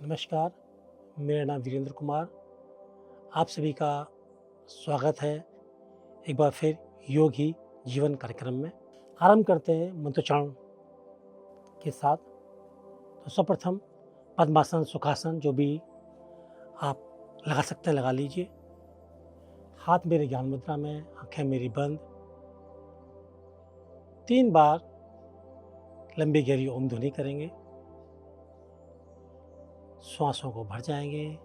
नमस्कार, मेरा नाम वीरेंद्र कुमार। आप सभी का स्वागत है एक बार फिर योग ही जीवन कार्यक्रम में। आरंभ करते हैं मंत्रोच्चारण के साथ। तो सर्वप्रथम पद्मासन, सुखासन जो भी आप लगा सकते हैं लगा लीजिए। हाथ मेरे ज्ञान मुद्रा में, आँखें मेरी बंद। 3 बार लंबी गहरी ओम ध्वनि करेंगे। श्वासों को भर जाएँगे।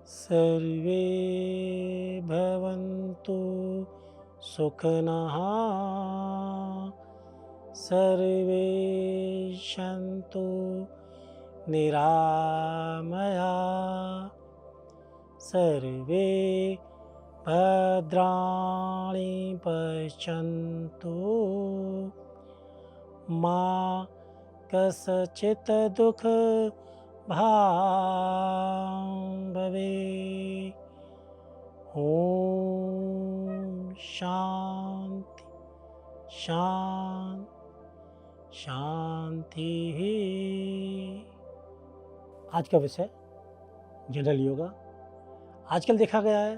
सर्वे भवन्तु सुखिनः, सर्वे सन्तु निरामयाः, सर्वे भद्राणि पश्यन्तु, मा कस्चित् दुःख भाग् भवेत्। ओम शांति शांति शांति। आज का विषय जनरल योगा। आजकल देखा गया है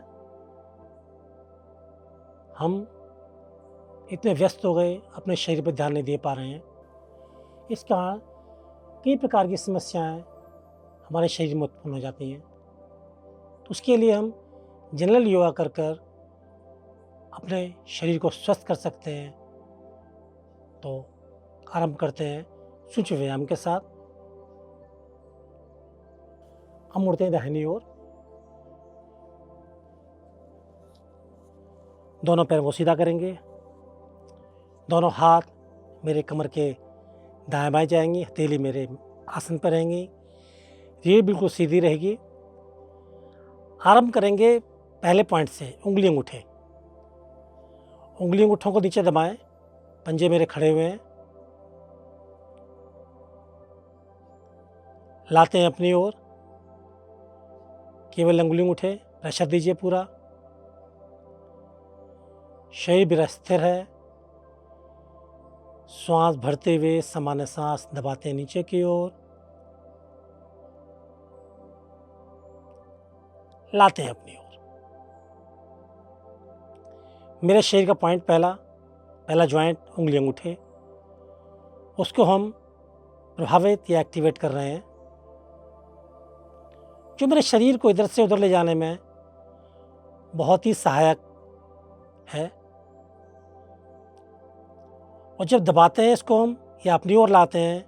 हम इतने व्यस्त हो गए, अपने शरीर पर ध्यान नहीं दे पा रहे हैं। इस कारण कई प्रकार की समस्याएं हमारे शरीर में उत्पन्न हो जाती हैं। तो उसके लिए हम जनरल योगा कर कर अपने शरीर को स्वस्थ कर सकते हैं। तो आरंभ करते हैं सूक्ष्म व्यायाम के साथ। हम मुड़ते हैं दाहिनी ओर। दोनों पैर को सीधा करेंगे। दोनों हाथ मेरे कमर के दाएं बाएं जाएंगे। हथेली मेरे आसन पर रहेंगी। रीढ़ बिल्कुल सीधी रहेगी। आरंभ करेंगे पहले पॉइंट से, उंगली अंगूठे। उंगली अंगूठों को नीचे दबाएं। पंजे मेरे खड़े हुए हैं। लाते हैं अपनी ओर। केवल उंगली अंगूठे, प्रेशर दीजिए पूरा। शरीर भी स्थिर है। श्वास भरते हुए सामान्य सांस दबाते हैं नीचे की ओर। लाते हैं अपनी ओर। मेरे शरीर का पॉइंट पहला ज्वाइंट उंगली अंगूठे, उसको हम प्रभावित या एक्टिवेट कर रहे हैं, जो मेरे शरीर को इधर से उधर ले जाने में बहुत ही सहायक है। और जब दबाते हैं इसको हम या अपनी ओर लाते हैं,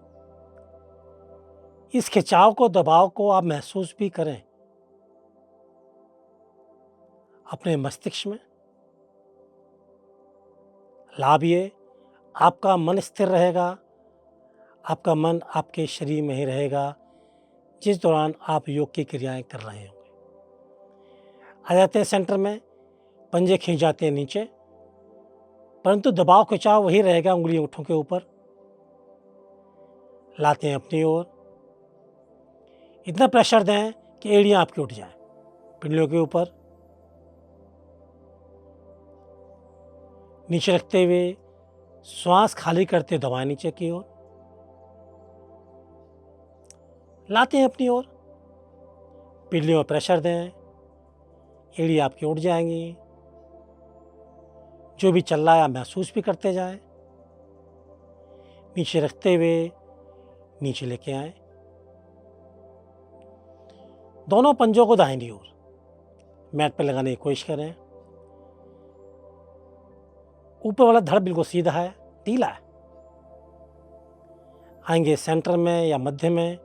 इस खिंचाव को, दबाव को आप महसूस भी करें अपने मस्तिष्क में। लाभ ये, आपका मन स्थिर रहेगा। आपका मन आपके शरीर में ही रहेगा जिस दौरान आप योग की क्रियाएं कर रहे होंगे। आ जाते हैं सेंटर में। पंजे खींच जाते हैं नीचे, परंतु दबाव खिंचाव वही रहेगा उंगली अंगूठों के ऊपर। लाते हैं अपनी ओर। इतना प्रेशर दें कि एड़ियां आपकी उठ जाएं पिंडलियों के ऊपर। नीचे रखते हुए श्वास खाली करते दबाएं नीचे की ओर। लाते हैं अपनी ओर। पिंडलियों में प्रेशर दें, एड़ी आपकी उठ जाएंगी। जो भी चल रहा है आप महसूस भी करते जाएं। नीचे रखते हुए नीचे लेके आए। दोनों पंजों को दाहिनी ओर मैट पर लगाने की कोशिश करें। ऊपर वाला धड़ बिल्कुल सीधा है, ढीला है। आएंगे सेंटर में या मध्य में।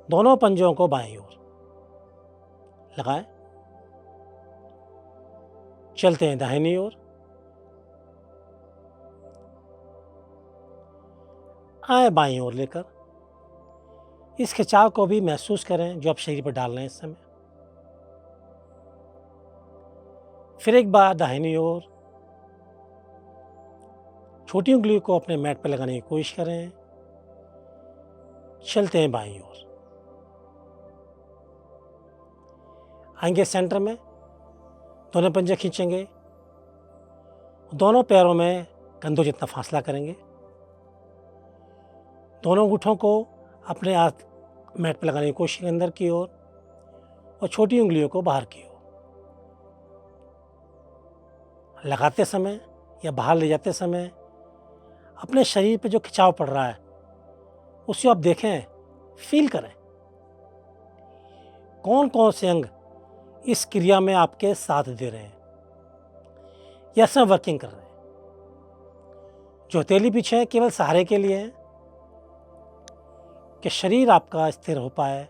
दोनों पंजों को बाईं ओर लगाएं। चलते हैं दाहिनी ओर, आए बाईं ओर लेकर। इस खिंचाव को भी महसूस करें जो आप शरीर पर डाल रहे हैं इस समय। फिर एक बार दाहिनी ओर, छोटी उंगलियों को अपने मैट पर लगाने की कोशिश करें। चलते हैं बाईं ओर, आएंगे सेंटर में, दोनों पंजे खींचेंगे, दोनों पैरों में कंधों जितना फासला करेंगे, दोनों अंगूठों को अपने हाथ मैट पर लगाने की कोशिश अंदर की ओर और छोटी उंगलियों को बाहर की ओर। लगाते समय या बाहर ले जाते समय अपने शरीर पे जो खिंचाव पड़ रहा है उसे आप देखें, फील करें। कौन कौन से अंग इस क्रिया में आपके साथ दे रहे हैं या सब वर्किंग कर रहे हैं। जो हथेली पीछे है केवल सहारे के लिए है कि शरीर आपका स्थिर हो पाए।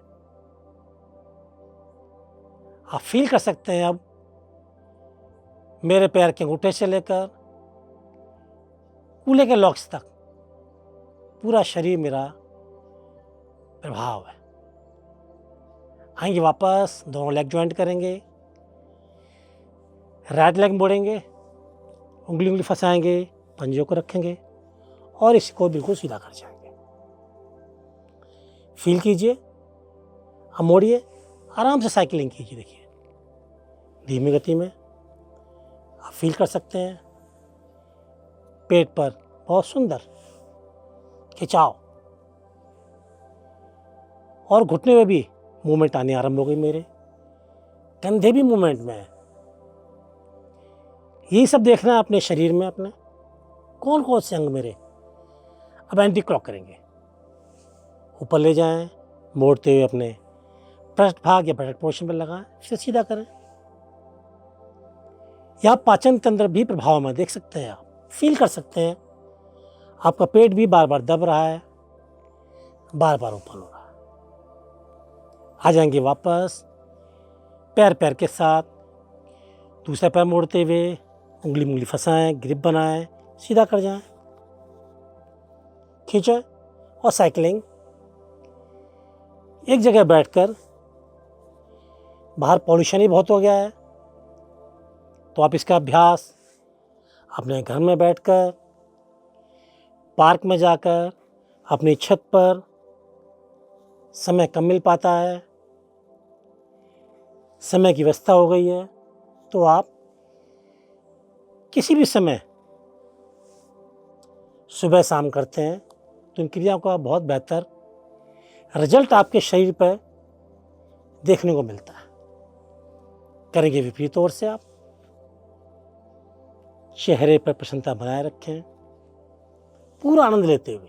आप फील कर सकते हैं अब मेरे पैर के अंगूठे से लेकर कूल्हे के लॉक्स तक पूरा शरीर मेरा प्रभाव है। आएंगे वापस, दोनों लेग ज्वाइंट करेंगे, राइट लेग मोड़ेंगे, उंगली उंगली फंसाएंगे, पंजों को रखेंगे और इसको बिल्कुल सीधा कर जाएंगे। फील कीजिए, अब मोड़िए, आराम से साइकिलिंग कीजिए। देखिए धीमी गति में आप फील कर सकते हैं पेट पर बहुत सुंदर खिंचाव और घुटने में भी मूवमेंट आनी आरंभ हो गई। मेरे कंधे भी मूवमेंट में है। यही सब देखना है अपने शरीर में, अपने कौन कौन से अंग मेरे। अब एंटी क्लॉक करेंगे, ऊपर ले जाएं, मोड़ते हुए अपने पृष्ठ भाग या बैक पोर्शन पर लगाएं, फिर सीधा करें। या पाचन तंत्र भी प्रभाव में देख सकते हैं, आप फील कर सकते हैं आपका पेट भी बार बार दब रहा है, बार बार ओपन हो रहा है। आ जाएंगे वापस, पैर पैर के साथ दूसरा पैर मोड़ते हुए उंगली उंगली फंसाएं, ग्रिप बनाएं, सीधा कर जाएं, खींचें और साइकिलिंग। एक जगह बैठकर, बाहर पॉल्यूशन ही बहुत हो गया है तो आप इसका अभ्यास अपने घर में बैठकर, पार्क में जाकर, अपनी छत पर, समय कम मिल पाता है, समय की व्यवस्था हो गई है तो आप किसी भी समय सुबह शाम करते हैं तो इन क्रियाओं का बहुत बेहतर रिजल्ट आपके शरीर पर देखने को मिलता है। करेंगे विपरीत ओर से आप चेहरे पर प्रसन्नता बनाए रखें, पूरा आनंद लेते हुए।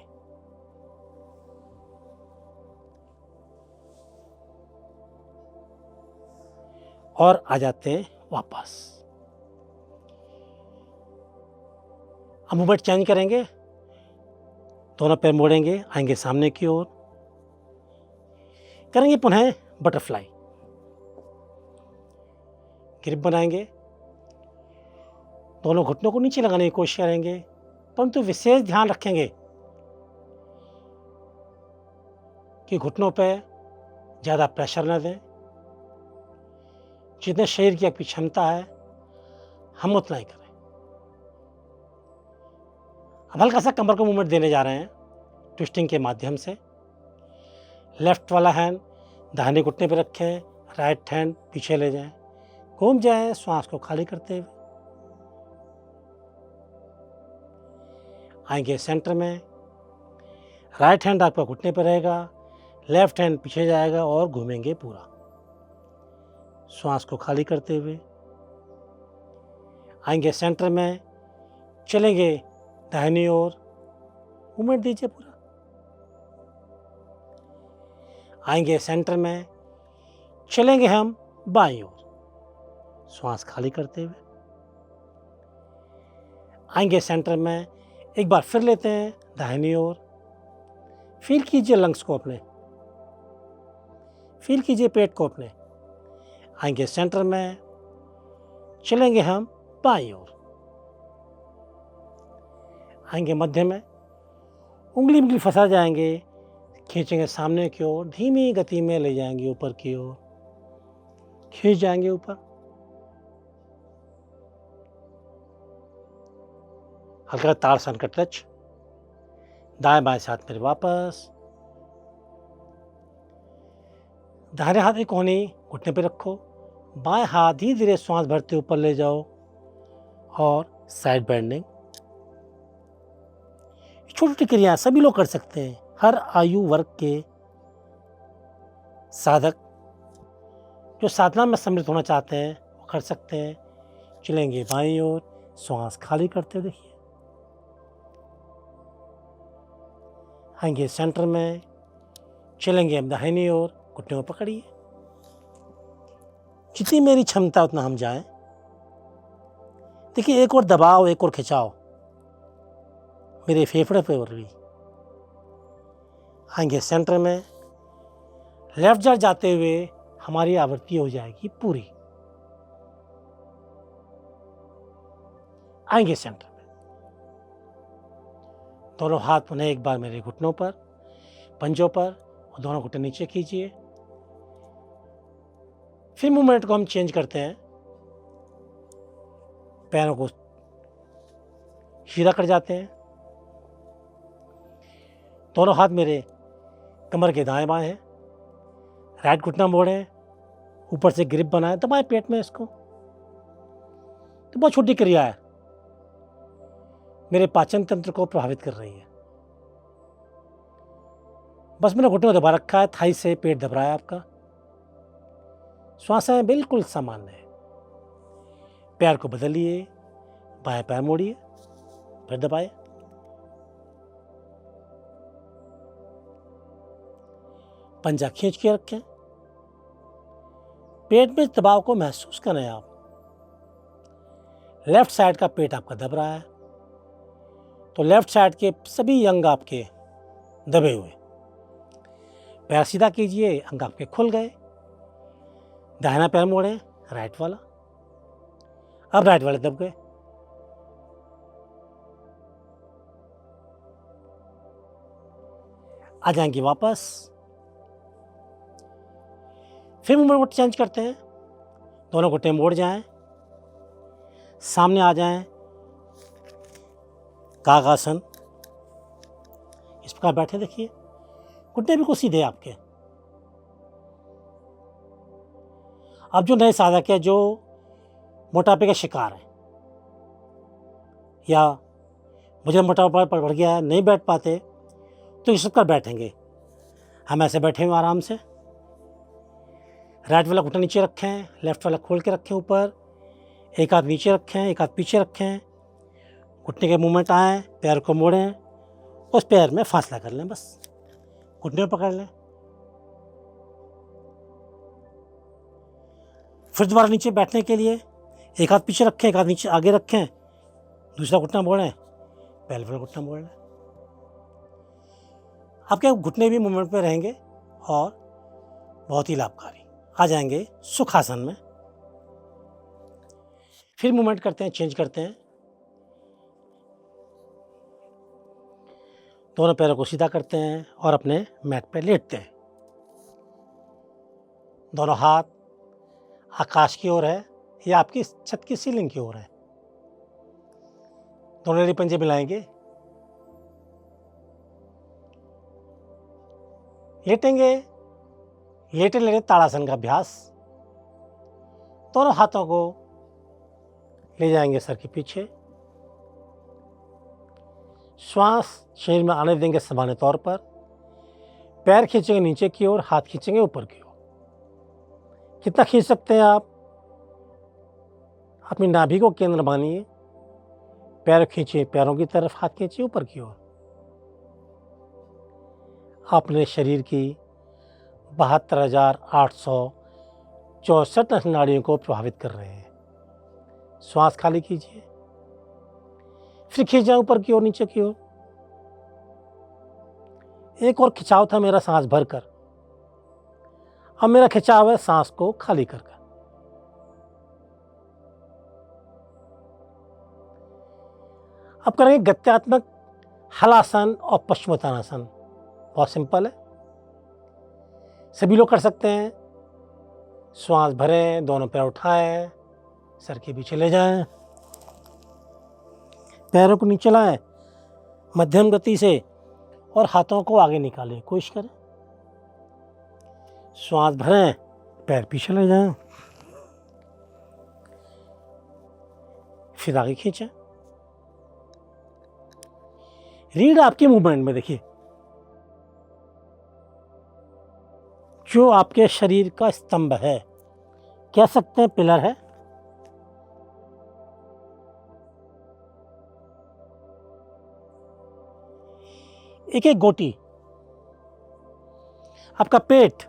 और आ जाते हैं वापस। अब मूवमेंट चेंज करेंगे, दोनों पैर मोड़ेंगे, आएंगे सामने की ओर, करेंगे पुनः बटरफ्लाई, ग्रिप बनाएंगे, दोनों घुटनों को नीचे लगाने की कोशिश करेंगे, परंतु विशेष ध्यान रखेंगे कि घुटनों पर ज़्यादा प्रेशर न दें। जितने शरीर की आपकी क्षमता है हम उतना ही करें। अब हल्का सा कमर को मूवमेंट देने जा रहे हैं ट्विस्टिंग के माध्यम से। लेफ्ट वाला हैंड दाहिने घुटने पर रखें, राइट हैंड पीछे ले जाएं, घूम जाएं श्वास को खाली करते हुए। आएंगे सेंटर में, राइट हैंड आपका घुटने पर रहेगा, लेफ्ट हैंड पीछे जाएगा और घूमेंगे पूरा श्वास को खाली करते हुए। आएंगे सेंटर में, चलेंगे दाहिनी ओर, मूवमेंट दीजिए पूरा। आएंगे सेंटर में, चलेंगे हम बाईं ओर, श्वास खाली करते हुए। आएंगे सेंटर में, एक बार फिर लेते हैं दाहिनी ओर, फील कीजिए लंग्स को अपने, फील कीजिए पेट को अपने। आएंगे सेंटर में, चलेंगे हम बाईं ओर। आएंगे मध्य में, उंगली फंसा जाएंगे, खींचेंगे सामने की ओर, धीमी गति में ले जाएंगे ऊपर की ओर, खींच जाएंगे ऊपर। हल्का ताड़ासन का टच, दाएं बाएं से हाथ मेरे वापस। दाहिने हाथ की कोहनी घुटने पे रखो, बाएं हाथ धीरे धीरे श्वास भरते ऊपर ले जाओ और साइड बेंडिंग। छोटी छोटी क्रियाएं सभी लोग कर सकते हैं। हर आयु वर्ग के साधक जो साधना में सम्मिलित होना चाहते हैं वो कर सकते हैं। चलेंगे बाईं ओर, श्वास खाली करते हुए देखिए। आएंगे सेंटर में, चलेंगे हम दाहिनी ओर, घुटने को पकड़िए। जितनी मेरी क्षमता उतना हम जाएं। देखिए, एक और दबाव, एक और खिंचाव मेरे फेफड़े पे भी। आएंगे सेंटर में, लेफ्ट साइड जाते हुए हमारी आवृत्ति हो जाएगी पूरी। आएंगे सेंटर में, दोनों हाथ पुनः एक बार मेरे घुटनों पर, पंजों पर, और दोनों घुटने नीचे कीजिए। फिर मूवमेंट को हम चेंज करते हैं। पैरों को सीधा कर जाते हैं। दोनों हाथ मेरे कमर के दाएं बाएं हैं। राइट घुटना मोड़ें, ऊपर से ग्रिप बनाएं, दबाएं पेट में इसको। तो बहुत छोटी क्रिया है, मेरे पाचन तंत्र को प्रभावित कर रही है। बस मैंने घुटने को दबा रखा है, थाई से पेट दब रहा है आपका। श्वासें बिल्कुल सामान्य है। पैर को बदलिए, बाएं पैर मोड़िए, फिर दबाए। पंजा खींच के रखें। पेट में दबाव को महसूस करें आप। लेफ्ट साइड का पेट आपका दब रहा है, तो लेफ्ट साइड के सभी अंग आपके दबे हुए। पैर सीधा कीजिए, अंग आपके खुल गए। दाहिना पैर मोड़ें, राइट वाला। अब राइट वाले दब गए। आ जाएंगे वापस। फिर मूवमेंट को चेंज करते हैं। दोनों घुटने मोड़ जाएं, सामने आ जाएं, कागासन। इस प्रकार बैठे देखिए, घुटने बिल्कुल सीधे आपके। अब जो नए साधक है, जो मोटापे का शिकार है या मुझे मोटापा बढ़ गया है, नहीं बैठ पाते, तो इस प्रकार बैठेंगे। हम ऐसे बैठे हुए आराम से। राइट वाला घुटना नीचे रखें, लेफ्ट वाला खोल के रखें ऊपर। एक हाथ नीचे रखें, एक हाथ पीछे रखें। घुटने के मूवमेंट आए, पैर को मोड़ें, उस पैर में फासला कर लें, बस घुटने पर पकड़ लें। फिर दोबारा नीचे बैठने के लिए एक हाथ पीछे रखें, एक हाथ नीचे आगे रखें, दूसरा घुटना मोड़ें, पहले वाला घुटना मोड़ लें। आपके घुटने भी मूवमेंट में रहेंगे और बहुत ही लाभकारी। आ जाएंगे सुखासन में। फिर मूवमेंट करते हैं, चेंज करते हैं। दोनों पैरों को सीधा करते हैं और अपने मैट पे लेटते हैं। दोनों हाथ आकाश की ओर है या आपकी छत की सीलिंग की ओर है। दोनों एड़ी पंजे मिलाएंगे, लेटेंगे। लेटे लेटे ताड़ासन का अभ्यास। दोनों हाथों को ले जाएंगे सर के पीछे। श्वास शरीर में आने देंगे सामान्य तौर पर। पैर खींचेंगे नीचे की ओर, हाथ खींचेंगे ऊपर की ओर। कितना खींच सकते हैं आप? अपनी नाभि को केंद्र मानिए। पैर खींचिए पैरों की तरफ, हाथ खींचिए ऊपर की ओर। अपने शरीर की 72,864 नाड़ियों को प्रभावित कर रहे हैं। श्वास खाली कीजिए, फिर खींच जाए ऊपर की ओर, नीचे की ओर। एक और खिंचाव था मेरा सांस भरकर, अब मेरा खिंचाव है सांस को खाली कर। अब करेंगे गत्यात्मक हलासन और पश्चिमोत्तानासन। बहुत सिंपल है, सभी लोग कर सकते हैं। श्वास भरें, दोनों पैर उठाएं, सर के पीछे ले जाएं, पैरों को नीचे लाएं मध्यम गति से और हाथों को आगे निकालें। कोशिश करें। श्वास भरें, पैर पीछे ले जाएं, फिर आगे खींचें। रीढ़ आपके मूवमेंट में देखिए, जो आपके शरीर का स्तंभ है, कह सकते हैं पिलर है। एक एक गोटी, आपका पेट,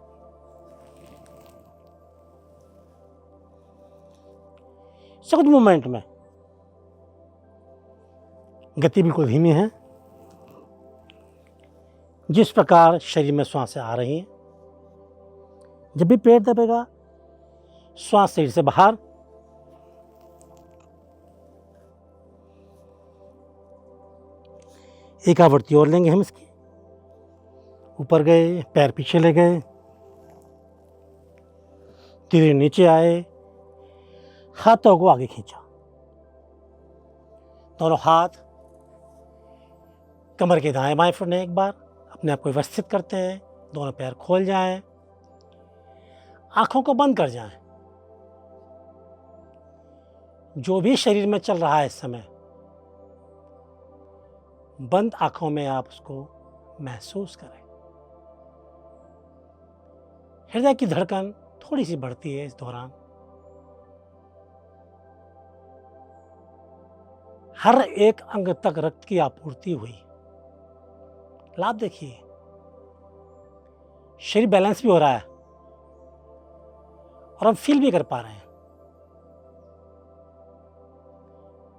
सब मूवमेंट में। गति बिल्कुल धीमी है। जिस प्रकार शरीर में श्वासें आ रही हैं, जब भी पेट दबेगा, श्वास शरीर से बाहर, एक आवृत्ति और लेंगे हम इसकी। ऊपर गए, पैर पीछे ले गए, धीरे नीचे आए, हाथों को आगे खींचा। दोनों हाथ कमर के दाएं बाएं फिरने, एक बार अपने आप को व्यवस्थित करते हैं। दोनों पैर खोल जाएं, आंखों को बंद कर जाएं। जो भी शरीर में चल रहा है इस समय, बंद आंखों में आप उसको महसूस करें। हृदय की धड़कन थोड़ी सी बढ़ती है इस दौरान। हर एक अंग तक रक्त की आपूर्ति हुई। लाभ देखिए, शरीर बैलेंस भी हो रहा है और हम फील भी कर पा रहे हैं।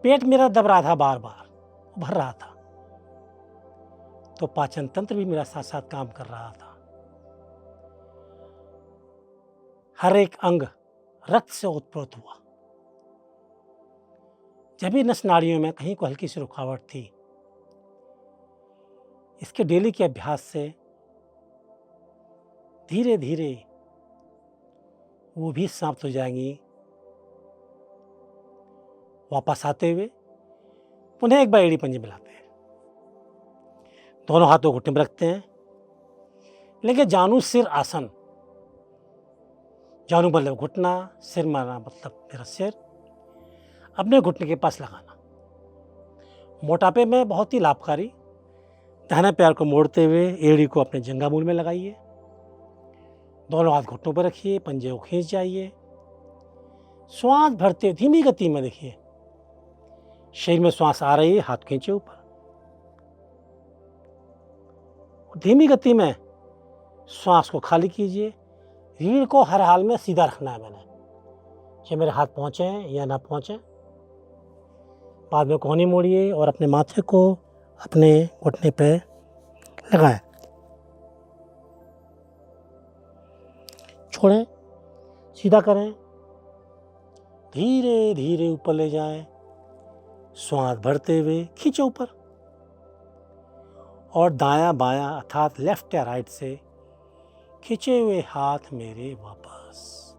पेट मेरा दब रहा था, बार बार भर रहा था, तो पाचन तंत्र भी मेरा साथ साथ काम कर रहा था। हर एक अंग रक्त से ओतप्रोत हुआ। जब भी नस नाड़ियों में कहीं को हल्की सी रुकावट थी, इसके डेली के अभ्यास से धीरे धीरे वो भी समाप्त हो जाएंगी। वापस आते हुए पुनः एक बार एड़ी पंजे मिलाते हैं, दोनों हाथों को घुटने पर रखते हैं। लेकिन जानु सिर आसन, जानु मतलब घुटना, सिर मारना मतलब मेरा सिर अपने घुटने के पास लगाना। मोटापे में बहुत ही लाभकारी। दाहिने पैर को मोड़ते हुए एड़ी को अपने जंघामूल में लगाइए, दोनों हाथ घुटनों पर रखिए, पंजे को खींच जाइए। श्वास भरते धीमी गति में देखिए, शरीर में श्वास आ रही है, हाथ खींचे ऊपर। धीमी गति में श्वास को खाली कीजिए। रीढ़ को हर हाल में सीधा रखना है मैंने, चाहे मेरे हाथ पहुंचे या ना पहुंचे। बाद में कोहनी मोड़िए और अपने माथे को अपने घुटने पे लगाएं। छोड़ें, सीधा करें, धीरे धीरे ऊपर ले जाएं। श्वास भरते हुए खींचो ऊपर और दायां बायां अर्थात लेफ्ट या राइट से खींचे हुए हाथ मेरे वापस।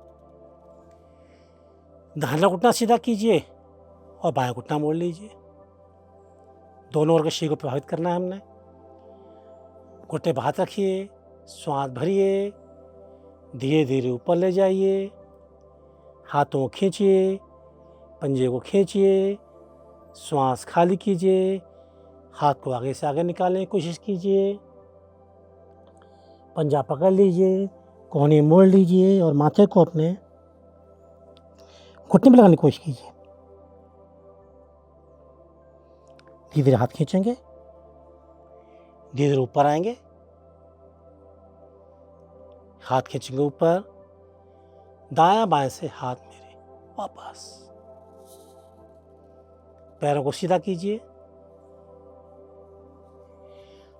दाहिना घुटना सीधा कीजिए और बायां घुटना मोड़ लीजिए। दोनों ओर के शरीर को प्रभावित करना है हमने। घुटने पर हाथ रखिए, श्वास भरिए, धीरे धीरे ऊपर ले जाइए, हाथों को खींचिए, पंजे को खींचिए, श्वास खाली कीजिए, हाथ को आगे से आगे निकालने की कोशिश कीजिए, पंजा पकड़ लीजिए, कोहनी मोड़ लीजिए और माथे को अपने घुटने में लगाने की कोशिश कीजिए। धीरे धीरे हाथ खींचेंगे, धीरे धीरे ऊपर आएंगे, हाथ खींचेंगे ऊपर, दायां बाएं से हाथ मेरे वापस। पैरों को सीधा कीजिए,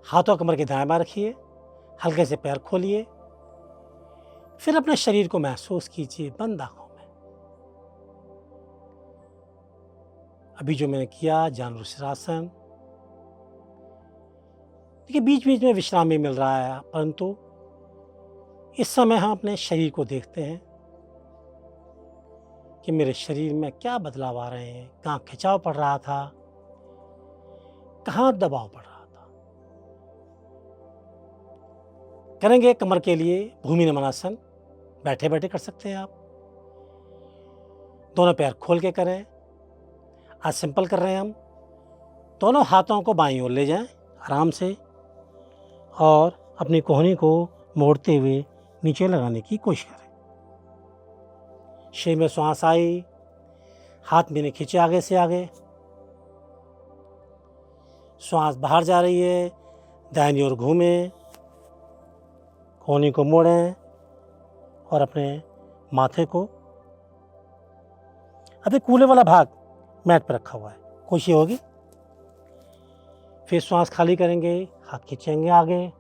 हाथों कमर के दाएं बाएं रखिए, हल्के से पैर खोलिए, फिर अपने शरीर को महसूस कीजिए बंद आंखों में। अभी जो मैंने किया जानुसिरासन, देखिए बीच बीच में विश्राम भी मिल रहा है, परंतु इस समय हम अपने शरीर को देखते हैं कि मेरे शरीर में क्या बदलाव आ रहे हैं, कहाँ खिंचाव पड़ रहा था, कहाँ दबाव पड़ रहा था। करेंगे कमर के लिए भूमि नमनासन, बैठे बैठे कर सकते हैं आप। दोनों पैर खोल के करें। आज सिंपल कर रहे हैं हम। दोनों हाथों को बाईं ओर ले जाएं आराम से और अपनी कोहनी को मोड़ते हुए नीचे लगाने की कोशिश करें। शरीर में श्वास आई, हाथ मैंने खींचे आगे से आगे, श्वास बाहर जा रही है, दाहिनी ओर घूमें, कोहनी को मोड़ें और अपने माथे को, अभी कूल्हे वाला भाग मैट पर रखा हुआ है, कोशिश होगी। फिर श्वास खाली करेंगे, हाथ खींचेंगे आगे,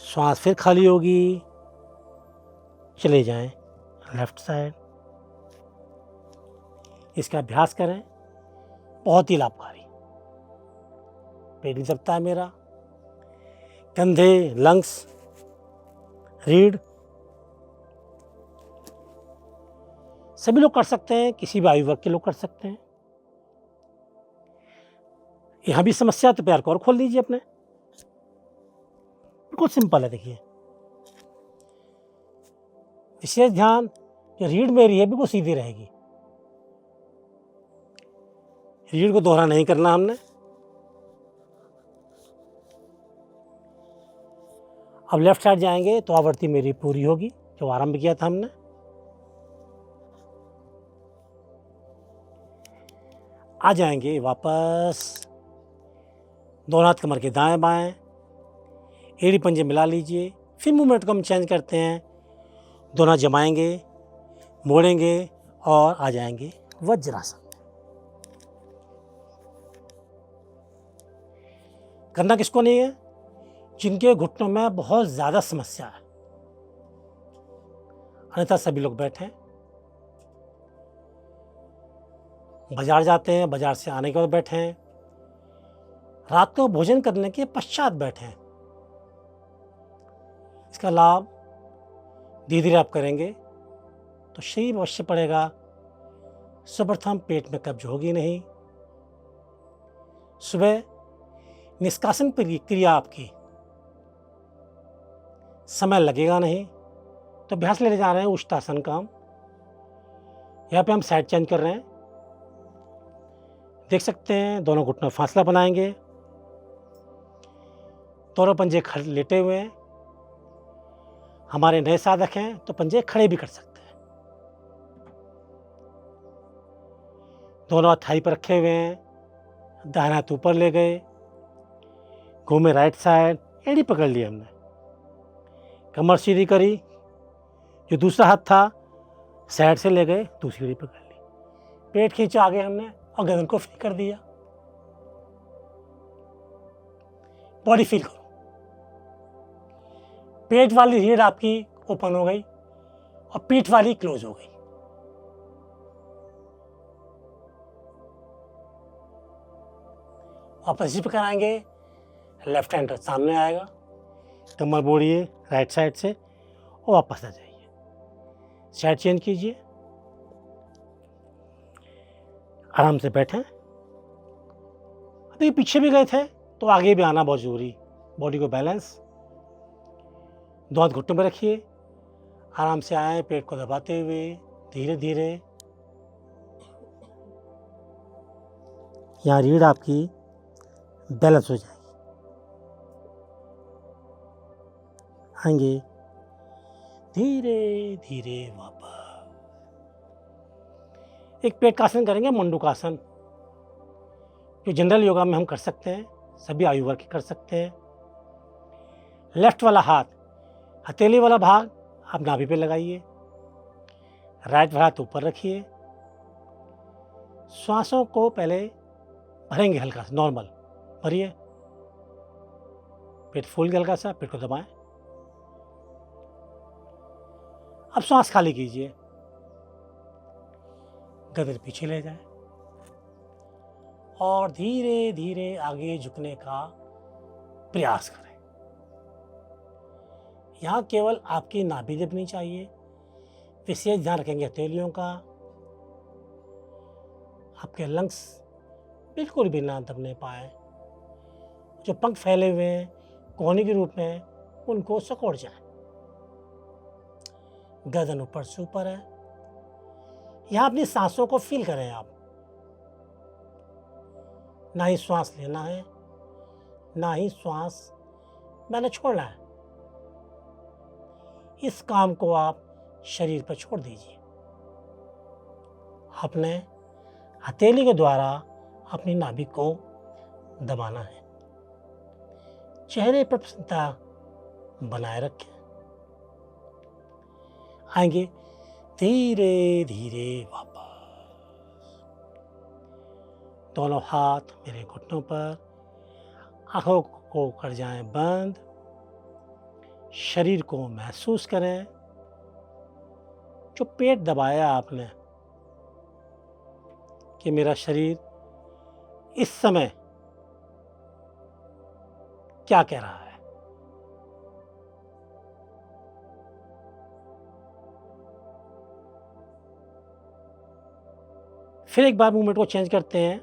श्वास फिर खाली होगी, चले जाएं लेफ्ट साइड। इसका अभ्यास करें, बहुत ही लाभकारी। पेट नहीं दबता है मेरा, कंधे, लंग्स, रीढ़, सभी लोग कर सकते हैं, किसी भी आयु वर्ग के लोग कर सकते हैं। यहां भी समस्या तो पैर को और खोल लीजिए अपने, बिल्कुल सिंपल है। देखिए विशेष ध्यान, जो रीढ़ मेरी है बिल्कुल सीधी रहेगी, रीढ़ को दोहरा नहीं करना हमने। अब लेफ्ट साइड जाएंगे तो आवृत्ति मेरी पूरी होगी जो आरंभ किया था हमने। आ जाएंगे वापस, दोनों हाथ कमर के दाएं बाएं, एड़ी पंजे मिला लीजिए। फिर मूवमेंट को हम चेंज करते हैं, दोनों जमाएंगे, मोड़ेंगे और आ जाएंगे वज्रासन। करना किसको नहीं है? जिनके घुटनों में बहुत ज्यादा समस्या है, अन्यथा सभी लोग बैठे। बाजार जाते हैं, बाजार से आने के बाद बैठे, रात को भोजन करने के पश्चात बैठे। इसका लाभ धीरे धीरे आप करेंगे तो शरीर अवश्य पड़ेगा। सर्वप्रथम पेट में कब्ज होगी नहीं, सुबह निष्कासन क्रिया आपकी समय लगेगा नहीं। तो अभ्यास ले जा रहे हैं उष्टासन का हम, यहाँ पे हम साइड चेंज कर रहे हैं। देख सकते हैं दोनों घुटनों फासला बनाएंगे, दोनों पंजे खड़े लेटे हुए हैं। हमारे नए साधक हैं तो पंजे खड़े भी कर सकते हैं। दोनों हाथ थाई पर रखे हुए हैं, दाहिना हाथ ऊपर ले गए, घूमे राइट साइड, एड़ी पकड़ ली हमने, कमर सीधी करी, जो दूसरा हाथ था साइड से ले गए, दूसरी एड़ी पकड़ ली, पेट खींचा आगे हमने और गर्दन को फ्री कर दिया। बॉडी फील करो, पेट वाली रीढ़ आपकी ओपन हो गई और पीठ वाली क्लोज हो गई। वापस जिप कराएंगे, लेफ्ट हैंड सामने आएगा, कमर मोड़िए राइट साइड से और वापस आ जाइए। साइड चेंज कीजिए, आराम से बैठें। अभी पीछे भी गए थे तो आगे भी आना बहुत जरूरी। बॉडी को बैलेंस, दो हाथ घुटनों पर रखिए, आराम से आए, पेट को दबाते हुए धीरे धीरे। यहाँ रीढ़ आपकी बैलेंस हो जाएगी। आएंगे धीरे धीरे वापस। एक पेट का आसन करेंगे, मंडूकासन, जो जनरल योगा में हम कर सकते हैं, सभी आयु वर्ग के कर सकते हैं। लेफ्ट वाला हाथ, हथेली वाला भाग आप नाभि पे लगाइए, राइट वाला हाथ ऊपर रखिए। श्वासों को पहले भरेंगे, हल्का सा नॉर्मल भरिए, पेट फूल के हल्का सा, पेट को दबाएं। अब श्वास खाली कीजिए, गर्दन पीछे ले जाएं और धीरे धीरे आगे झुकने का प्रयास करें। यहाँ केवल आपकी नाभि दबनी चाहिए। विशेष ध्यान रखेंगे हथेलियों का। आपके लंग्स बिल्कुल भी ना दबने पाए। जो पंख फैले हुए हैं कोहनी के रूप में, उनको सिकोड़ जाए। गर्दन ऊपर से ऊपर है। यहाँ अपनी सांसों को फील करें आप। ना ही श्वास लेना है, ना ही श्वास मैंने छोड़ना है। इस काम को आप शरीर पर छोड़ दीजिए। अपने हथेली के द्वारा अपनी नाभि को दबाना है। चेहरे पर प्रसन्नता बनाए रखें। आएंगे धीरे धीरे वापस। दोनों हाथ मेरे घुटनों पर। आंखों को कर जाएं बंद। शरीर को महसूस करें। जो पेट दबाया आपने, कि मेरा शरीर इस समय क्या कह रहा है। फिर एक बार मूवमेंट को चेंज करते हैं।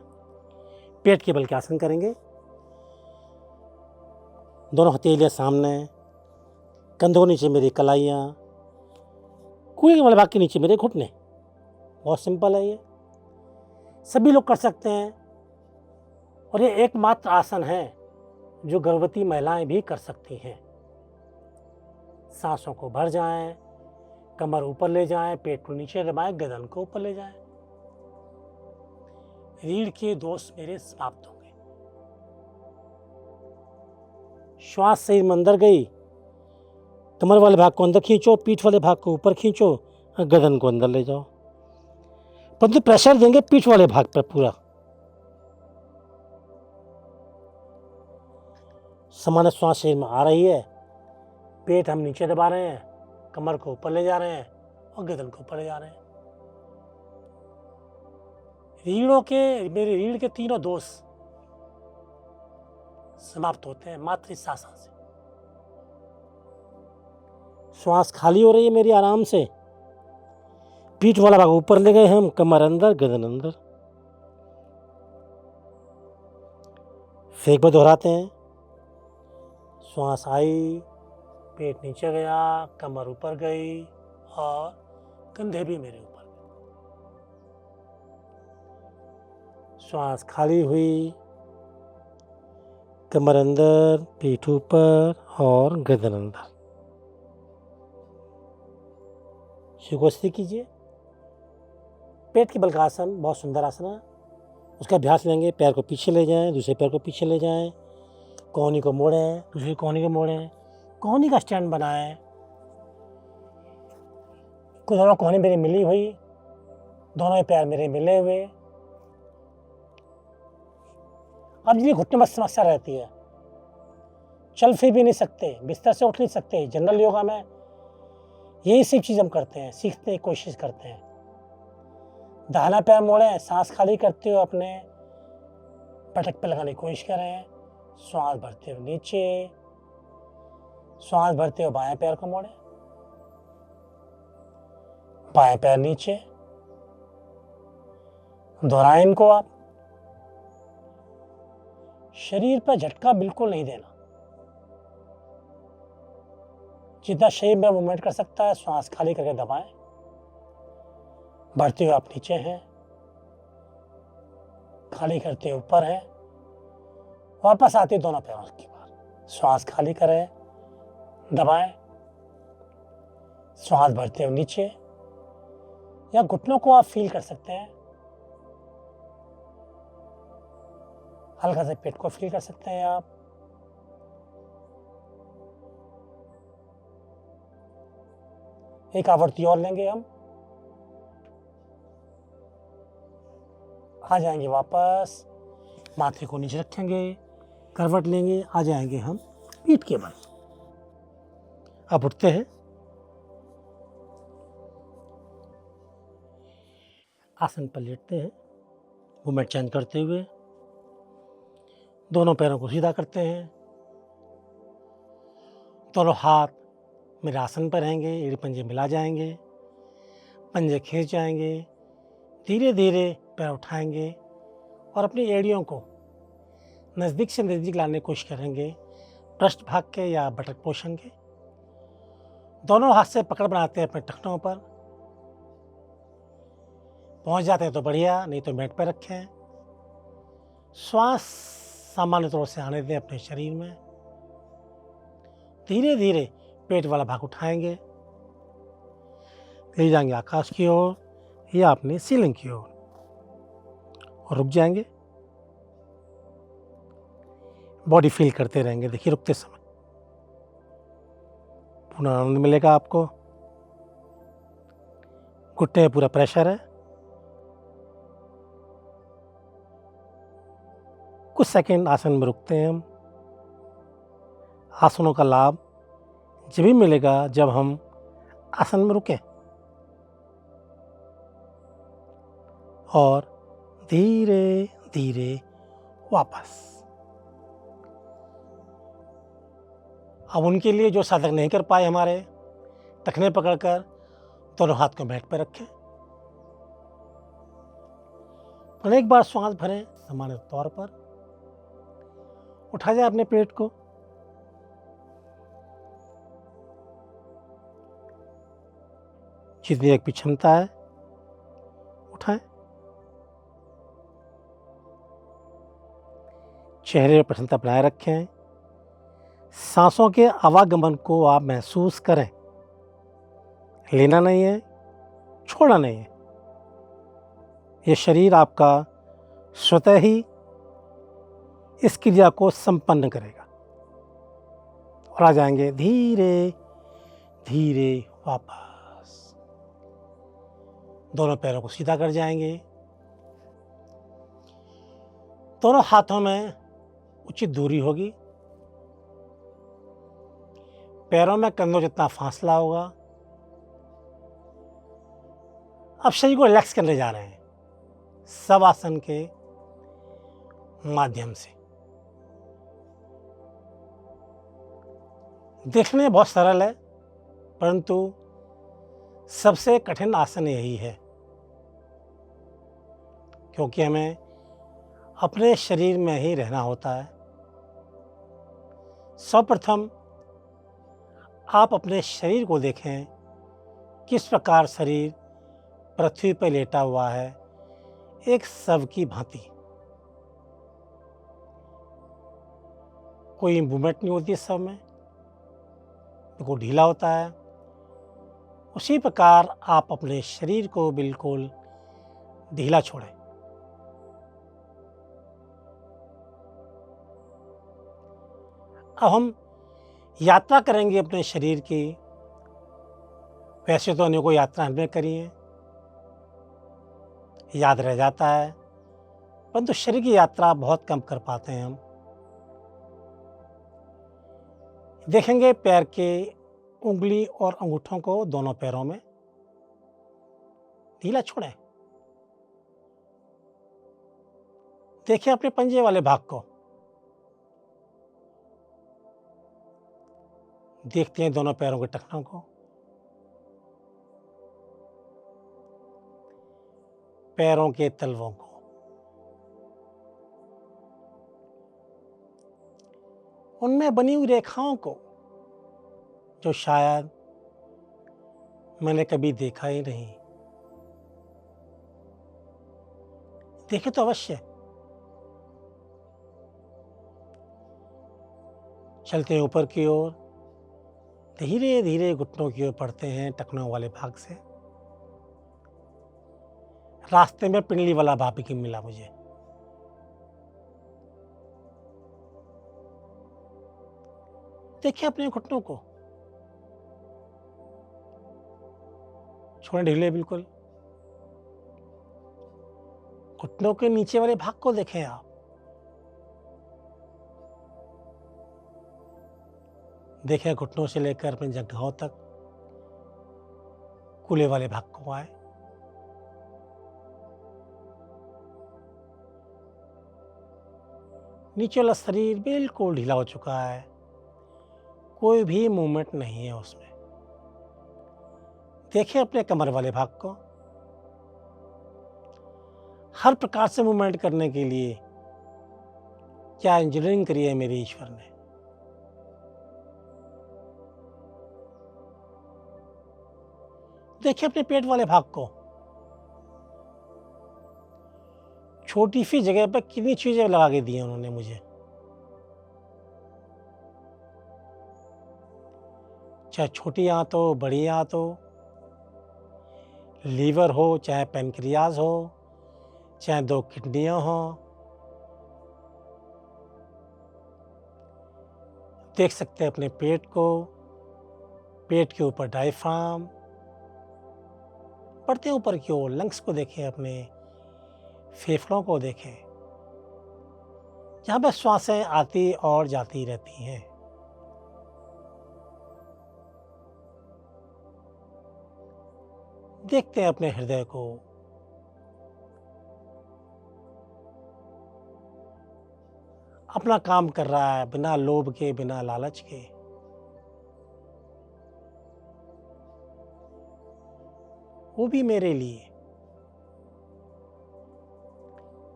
पेट के बल के आसन करेंगे। दोनों हथेलियां सामने, कंधों नीचे मेरी कलाइयां, कूल्हे के बल भाग के नीचे मेरे घुटने। बहुत सिंपल है ये, सभी लोग कर सकते हैं। और ये एकमात्र आसन है जो गर्भवती महिलाएं भी कर सकती हैं। सांसों को भर जाएं, कमर ऊपर ले जाएं, पेट को नीचे दबाएं, गर्दन को ऊपर ले जाएं। रीढ़ के दोष मेरे समाप्त होंगे। श्वास शरीर में अंदर गई। कमर वाले भाग को अंदर खींचो, पीठ वाले भाग को ऊपर खींचो, गर्दन को अंदर ले जाओ। परंतु प्रेशर देंगे पीठ वाले भाग पर पूरा। सामान्य श्वास शरीर में आ रही है। पेट हम नीचे दबा रहे हैं, कमर को ऊपर ले जा रहे हैं और गर्दन को ऊपर ले जा रहे हैं। मेरी रीढ़ के तीनों दोष समाप्त होते हैं मात्र इस आसन से। श्वास खाली हो रही है मेरी आराम से। पीठ वाला भाग ऊपर ले गए हम, कमर अंदर, गर्दन अंदर। फिर एक बार दोहराते हैं। श्वास आई, पेट नीचे गया, कमर ऊपर गई और कंधे भी मेरे ऊपर। श्वास खाली हुई, कमर अंदर, पीठ ऊपर और गर्दन अंदर। सुकोस्ती कीजिए। पेट के बल का आसन बहुत सुंदर आसन है। उसका अभ्यास लेंगे। पैर को पीछे ले जाएं, दूसरे पैर को पीछे ले जाएं, कोहनी को मोड़ें, दूसरी कोहनी को मोड़ें, कोहनी का स्टैंड बनाएं। दोनों कोहनी मेरी मिली हुई, दोनों ही पैर मेरे मिले हुए। अब ये घुटने में समस्या रहती है, चल फिर भी नहीं सकते, बिस्तर से उठ नहीं सकते। जनरल योगा में यही सब चीज़ हम करते हैं, सीखने की कोशिश करते हैं। दाहिना पैर मोड़ें, सांस खाली करते हुए अपने पटक पे लगाने की कोशिश करें। श्वास भरते हुए नीचे, श्वास भरते हुए बाएं पैर को मोड़ें, बाएं पैर नीचे। दोहराएं इनको आप। शरीर पर झटका बिल्कुल नहीं देना। जितना शरीर में मूवमेंट कर सकता है, श्वास खाली करके दबाएं। बढ़ते हुए आप नीचे हैं, खाली करते हुए ऊपर हैं, वापस आते दोनों पैरों की बार। श्वास खाली करें, दबाएं, श्वास भरते हुए नीचे, या घुटनों को आप फील कर सकते हैं। हल्का से पेट को फील कर सकते हैं आप। एक आवृत्ति और लेंगे हम। आ जाएंगे वापस, माथे को नीचे रखेंगे, करवट लेंगे, आ जाएंगे हम पीठ के बल। अब उठते हैं। आसन पर लेटते हैं, मूवमेंट चेंज करते हुए दोनों पैरों को सीधा करते हैं। दोनों हाथ मेरे आसन पर रहेंगे, एड़ी पंजे मिला जाएंगे, पंजे खींच जाएंगे। धीरे धीरे पैर उठाएंगे और अपनी एड़ियों को नज़दीक से नज़दीक लाने की कोशिश करेंगे, पृष्ठ भाग के या बटक पोर्शन के। दोनों हाथ से पकड़ बनाते हैं अपने टखनों पर। पहुंच जाते हैं तो बढ़िया, नहीं तो मैट पर रखें। श्वास सामान्य तौर से आने दें अपने शरीर में। धीरे धीरे पेट वाला भाग उठाएंगे, ले जाएंगे आकाश की ओर या अपनी सीलिंग की ओर और रुक जाएंगे। बॉडी फील करते रहेंगे। देखिए रुकते समय पूरा आनंद मिलेगा आपको। घुटने में पूरा प्रेशर है। कुछ सेकंड आसन में रुकते हैं हम। आसनों का लाभ जब भी मिलेगा जब हम आसन में रुकें और धीरे धीरे वापस। अब उनके लिए जो साधक नहीं कर पाए हमारे, टखने पकड़कर दोनों हाथ को मैट पर रखें और एक बार श्वास भरें। सामान्य तौर पर उठा जाए अपने पेट को, जितनी एक क्षमता है उठाएं। चेहरे पर प्रसन्नता बनाए रखें। सांसों के आवागमन को आप महसूस करें। लेना नहीं है, छोड़ना नहीं है। ये शरीर आपका स्वतः ही इस क्रिया को संपन्न करेगा और आ जाएंगे धीरे धीरे वापस। दोनों पैरों को सीधा कर जाएंगे। दोनों हाथों में उचित दूरी होगी। पैरों में कंधों जितना फासला होगा। अब शरीर को रिलैक्स करने जा रहे हैं शवासन के माध्यम से। देखने में बहुत सरल है, परंतु सबसे कठिन आसन यही है, क्योंकि हमें अपने शरीर में ही रहना होता है। सर्वप्रथम आप अपने शरीर को देखें, किस प्रकार शरीर पृथ्वी पर लेटा हुआ है, एक शव की भांति। कोई मूवमेंट नहीं होती शव में, बिल्कुल ढीला होता है। उसी प्रकार आप अपने शरीर को बिल्कुल ढीला छोड़ें। अब हम यात्रा करेंगे अपने शरीर की। वैसे तो अनेकों यात्रा हमने करी है, याद रह जाता है, परंतु शरीर की यात्रा बहुत कम कर पाते हैं हम। देखेंगे पैर के उंगली और अंगूठों को दोनों पैरों में ढीला छोड़ें। देखिए अपने पंजे वाले भाग को। देखते हैं दोनों पैरों के टखनों को। पैरों के तलवों को। उनमें बनी हुई रेखाओं को, जो शायद मैंने कभी देखा ही नहीं। देखे तो अवश्य। चलते हैं ऊपर की ओर, धीरे धीरे घुटनों की ओर पड़ते हैं टखनों वाले भाग से। रास्ते में पिंडली वाला भाग भी मिला मुझे। देखिए अपने घुटनों को, छोड़े ढीले बिल्कुल। घुटनों के नीचे वाले भाग को देखें आप। देखें घुटनों से लेकर अपनी जगहों तक, कूल्हे वाले भाग को आए। नीचे वाला शरीर बिल्कुल ढीला हो चुका है, कोई भी मूवमेंट नहीं है उसमें। देखिए अपने कमर वाले भाग को। हर प्रकार से मूवमेंट करने के लिए क्या इंजीनियरिंग करी है मेरे ईश्वर ने। देखिए अपने पेट वाले भाग को। छोटी सी जगह पर कितनी चीजें लगा के दी हैं उन्होंने मुझे। चाहे छोटी आंत हो, बड़ी आंत हो, लीवर हो, चाहे पेनक्रियाज हो, चाहे 2 किडनियां हो। देख सकते हैं अपने पेट को, पेट के ऊपर डायफ्राम, बढ़ते ऊपर की ओर लंग्स को देखें, अपने फेफड़ों को देखें, जहाँ पर श्वासें आती और जाती रहती हैं। देखते हैं अपने हृदय को। अपना काम कर रहा है बिना लोभ के, बिना लालच के। वो भी मेरे लिए।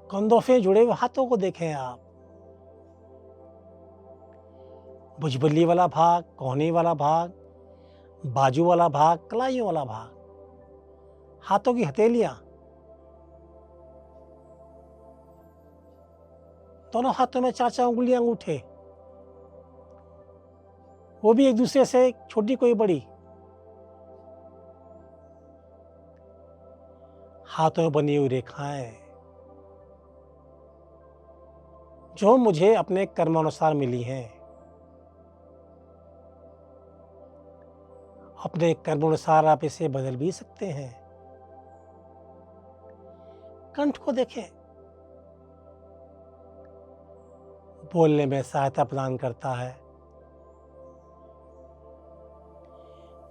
कंधों से जुड़े हुए हाथों को देखें आप। भुजबल्ली वाला भाग, कोहनी वाला भाग, बाजू वाला भाग, कलाइयों वाला भाग, हाथों की हथेलियां, दोनों हाथों में 4-4 उंगलियां, अंगूठे, वो भी एक दूसरे से छोटी कोई बड़ी। हाथों में बनी हुई रेखाएं जो मुझे अपने कर्मानुसार मिली हैं। अपने कर्मानुसार आप इसे बदल भी सकते हैं। कंठ को देखें, बोलने में सहायता प्रदान करता है।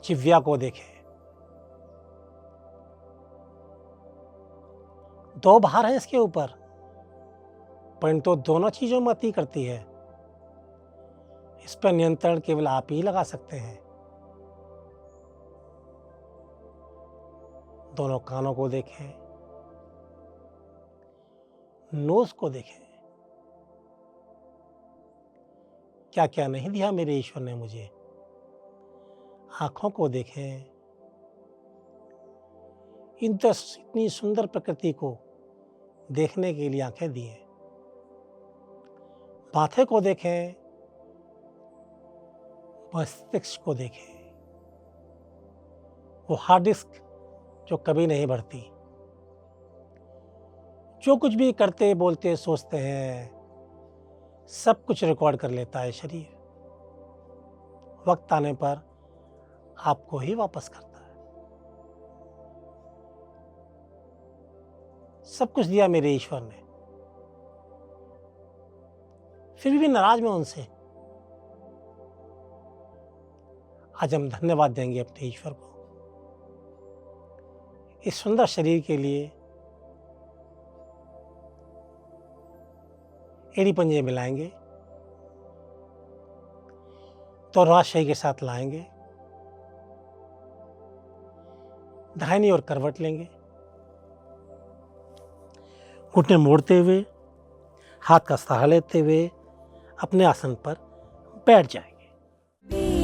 जिह्वा को देखें, 2 भार हैं इसके ऊपर, परंतु दोनों चीजों में अति करती है। इस पर नियंत्रण केवल आप ही लगा सकते हैं। दोनों कानों को देखें, नोज को देखें। क्या क्या नहीं दिया मेरे ईश्वर ने मुझे। आंखों को देखें, इतनी सुंदर प्रकृति को देखने के लिए आंखें दी हैं। माथे को देखें, मस्तिष्क को देखें, वो हार्ड डिस्क जो कभी नहीं बढ़ती। जो कुछ भी करते, बोलते, सोचते हैं, सब कुछ रिकॉर्ड कर लेता है शरीर। वक्त आने पर आपको ही वापस करता है। सब कुछ दिया मेरे ईश्वर ने, फिर भी नाराज मैं उनसे। आज हम धन्यवाद देंगे अपने ईश्वर को इस सुंदर शरीर के लिए। एड़ी पंजे मिलाएंगे, तो राजशाही के साथ लाएंगे, दाहिनी ओर करवट लेंगे, घुटने मोड़ते हुए, हाथ का सहारा लेते हुए अपने आसन पर बैठ जाएंगे।